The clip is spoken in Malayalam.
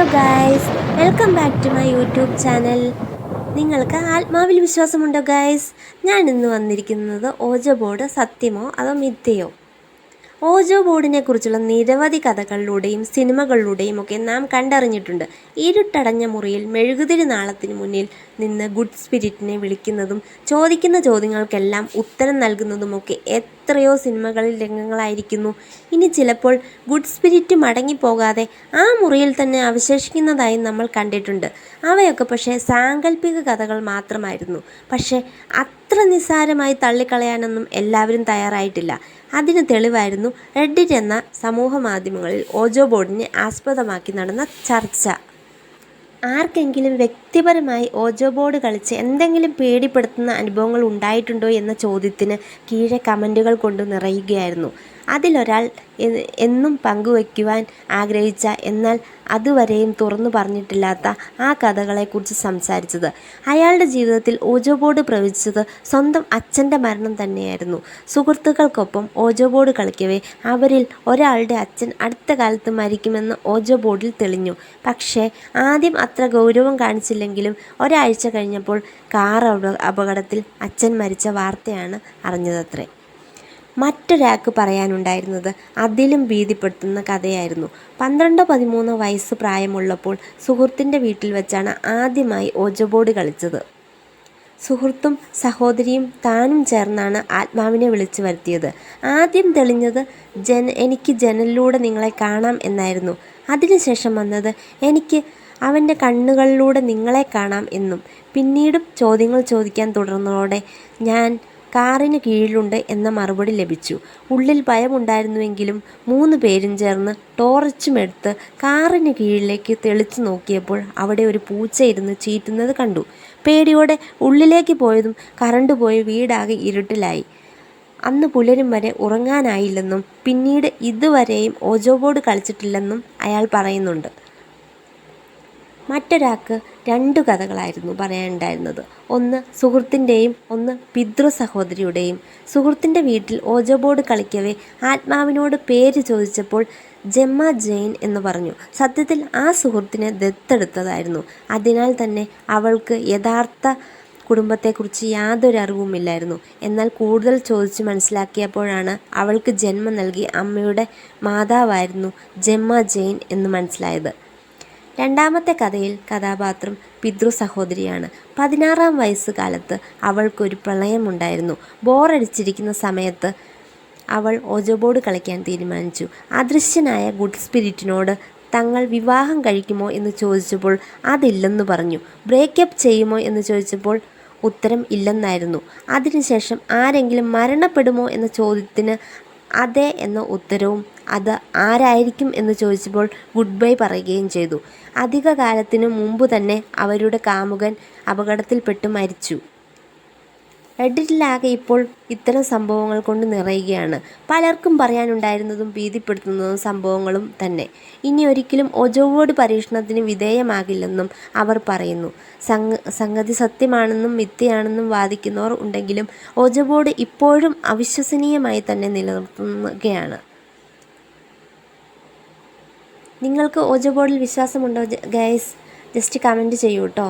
Hello guys, welcome back to my YouTube channel. നിങ്ങൾക്ക് ആത്മാവിൽ വിശ്വാസമുണ്ടോ ഗായ്സ്? ഞാൻ ഇന്ന് വന്നിരിക്കുന്നത് ഓജോ ബോർഡ് സത്യമോ അതോ മിഥ്യയോ? ഓജോ ബോർഡിനെ കുറിച്ചുള്ള നിരവധി കഥകളിലൂടെയും സിനിമകളിലൂടെയും ഒക്കെ നാം കണ്ടറിഞ്ഞിട്ടുണ്ട്. ഇരുട്ടടഞ്ഞ മുറിയിൽ മെഴുകുതിരി നാളത്തിന് മുന്നിൽ നിന്ന് ഗുഡ് സ്പിരിറ്റിനെ വിളിക്കുന്നതും ചോദിക്കുന്ന ചോദ്യങ്ങൾക്കെല്ലാം ഉത്തരം നൽകുന്നതുമൊക്കെ എത്രയോ സിനിമകളിൽ രംഗങ്ങളായിരിക്കുന്നു. ഇനി ചിലപ്പോൾ ഗുഡ് സ്പിരിറ്റ് മടങ്ങിപ്പോകാതെ ആ മുറിയിൽ തന്നെ അവശേഷിക്കുന്നതായി നമ്മൾ കണ്ടിട്ടുണ്ട്. അവയൊക്കെ പക്ഷേ സാങ്കല്പിക കഥകൾ മാത്രമായിരുന്നു. പക്ഷേ അത്ര നിസ്സാരമായി തള്ളിക്കളയാനൊന്നും എല്ലാവരും തയ്യാറായിട്ടില്ല. അതിന് തെളിവായിരുന്നു റെഡിറ്റ് എന്ന സമൂഹ മാധ്യമങ്ങളിൽ ഓജോ ബോർഡിനെ ആസ്പദമാക്കി നടന്ന ചർച്ച. ആർക്കെങ്കിലും വ്യക്തിപരമായി ഓജോ ബോർഡ് കളിച്ച് എന്തെങ്കിലും പേടിപ്പെടുത്തുന്ന അനുഭവങ്ങൾ ഉണ്ടായിട്ടുണ്ടോ എന്ന ചോദ്യത്തിന് കീഴെ കമൻറ്റുകൾ കൊണ്ട് നിറയുകയായിരുന്നു. അതിലൊരാൾ എന്നും പങ്കുവയ്ക്കുവാൻ ആഗ്രഹിച്ച എന്നാൽ അതുവരെയും തുറന്നു പറഞ്ഞിട്ടില്ലാത്ത ആ കഥകളെക്കുറിച്ച് സംസാരിച്ചത്. അയാളുടെ ജീവിതത്തിൽ ഓജോ ബോർഡ് പ്രവചിച്ചത് സ്വന്തം അച്ഛൻ്റെ മരണം തന്നെയായിരുന്നു. സുഹൃത്തുക്കൾക്കൊപ്പം ഓജോ ബോർഡ് കളിക്കവേ അവരിൽ ഒരാളുടെ അച്ഛൻ അടുത്ത കാലത്ത് മരിക്കുമെന്ന് ഓജോ ബോർഡിൽ തെളിഞ്ഞു. പക്ഷേ ആദ്യം അത്ര ഗൗരവം കാണിച്ചില്ലെങ്കിലും ഒരാഴ്ച കഴിഞ്ഞപ്പോൾ കാർ അപകടത്തിൽ അച്ഛൻ മരിച്ച വാർത്തയാണ് അറിഞ്ഞതത്രേ. മറ്റൊരാൾക്ക് പറയാനുണ്ടായിരുന്നത് അതിലും ഭീതിപ്പെടുത്തുന്ന കഥയായിരുന്നു. 12-13 വയസ്സ് പ്രായമുള്ളപ്പോൾ സുഹൃത്തിൻ്റെ വീട്ടിൽ വെച്ചാണ് ആദ്യമായി ഓജോ ബോർഡ് കളിച്ചത്. സുഹൃത്തും സഹോദരിയും താനും ചേർന്നാണ് ആത്മാവിനെ വിളിച്ചു വരുത്തിയത്. ആദ്യം തെളിഞ്ഞത് എനിക്ക് ജനലിലൂടെ നിങ്ങളെ കാണാം എന്നായിരുന്നു. അതിനുശേഷം വന്നത് എനിക്ക് അവൻ്റെ കണ്ണുകളിലൂടെ നിങ്ങളെ കാണാം എന്നും. പിന്നീടും ചോദ്യങ്ങൾ ചോദിക്കാൻ തുടർന്നതോടെ ഞാൻ കാറിന് കീഴിലുണ്ട് എന്ന മറുപടി ലഭിച്ചു. ഉള്ളിൽ ഭയമുണ്ടായിരുന്നുവെങ്കിലും 3 പേരും ചേർന്ന് ടോർച്ചുമെടുത്ത് കാറിന് കീഴിലേക്ക് തെളിച്ചു നോക്കിയപ്പോൾ അവിടെ ഒരു പൂച്ച ഇരുന്ന് ചീറ്റുന്നത് കണ്ടു. പേടിയോടെ ഉള്ളിലേക്ക് പോയതും കറണ്ട് പോയി വീടാകെ ഇരുട്ടിലായി. അന്ന് പുലരും വരെ ഉറങ്ങാനായില്ലെന്നും പിന്നീട് ഇതുവരെയും ഓജോ ബോർഡ് കളിച്ചിട്ടില്ലെന്നും അയാൾ പറയുന്നുണ്ട്. മറ്റൊരാൾക്ക് 2 കഥകളായിരുന്നു പറയാനുണ്ടായിരുന്നത്. ഒന്ന് സുഹൃത്തിൻ്റെയും ഒന്ന് പിതൃ സഹോദരിയുടെയും. സുഹൃത്തിൻ്റെ വീട്ടിൽ ഓജോ ബോർഡ് കളിക്കവേ ആത്മാവിനോട് പേര് ചോദിച്ചപ്പോൾ ജെമ്മ ജെയിൻ എന്ന് പറഞ്ഞു. സത്യത്തിൽ ആ സുഹൃത്തിനെ ദത്തെടുത്തതായിരുന്നു. അതിനാൽ തന്നെ അവൾക്ക് യഥാർത്ഥ കുടുംബത്തെക്കുറിച്ച് യാതൊരു അറിവുമില്ലായിരുന്നു. എന്നാൽ കൂടുതൽ ചോദിച്ച് മനസ്സിലാക്കിയപ്പോഴാണ് അവൾക്ക് ജന്മം നൽകിയ അമ്മയുടെ മാതാവായിരുന്നു ജെമ്മ ജെയിൻ എന്ന് മനസ്സിലായത്. രണ്ടാമത്തെ കഥയിൽ കഥാപാത്രം പിതൃ സഹോദരിയാണ്. 16-ാം വയസ്സുകാലത്ത് അവൾക്കൊരു പ്രളയമുണ്ടായിരുന്നു. ബോറടിച്ചിരിക്കുന്ന സമയത്ത് അവൾ ഓജോ ബോർഡ് കളിക്കാൻ തീരുമാനിച്ചു. അദൃശ്യനായ ഗുഡ് സ്പിരിറ്റിനോട് തങ്ങൾ വിവാഹം കഴിക്കുമോ എന്ന് ചോദിച്ചപ്പോൾ അതില്ലെന്ന് പറഞ്ഞു. ബ്രേക്കപ്പ് ചെയ്യുമോ എന്ന് ചോദിച്ചപ്പോൾ ഉത്തരം ഇല്ലെന്നായിരുന്നു. അതിനുശേഷം ആരെങ്കിലും മരണപ്പെടുമോ എന്ന ചോദ്യത്തിന് അതെ എന്ന ഉത്തരവും അത് ആരായിരിക്കും എന്ന് ചോദിച്ചപ്പോൾ ഗുഡ് ബൈ പറയുകയും ചെയ്തു. അധിക കാലത്തിനു മുമ്പ് തന്നെ അവരുടെ കാമുകൻ അപകടത്തിൽപ്പെട്ട് മരിച്ചു. റെഡിറ്റിലാകെ ഇപ്പോൾ ഇത്തരം സംഭവങ്ങൾ കൊണ്ട് നിറയുകയാണ്. പലർക്കും പറയാനുണ്ടായിരുന്നതും ഭീതിപ്പെടുത്തുന്നതും സംഭവങ്ങളും തന്നെ. ഇനി ഒരിക്കലും ഓജോ ബോർഡ് പരീക്ഷണത്തിന് വിധേയമാകില്ലെന്നും അവർ പറയുന്നു. സംഗതി സത്യമാണെന്നും മിഥ്യയാണെന്നും വാദിക്കുന്നവർ ഉണ്ടെങ്കിലും ഓജോ ബോർഡ് ഇപ്പോഴും അവിശ്വസനീയമായി തന്നെ നിലനിർത്തുകയാണ്. നിങ്ങൾക്ക് ഓജോ ബോർഡിൽ വിശ്വാസമുണ്ടോ ഗൈസ്? ജസ്റ്റ് കമൻറ്റ് ചെയ്യൂ കേട്ടോ.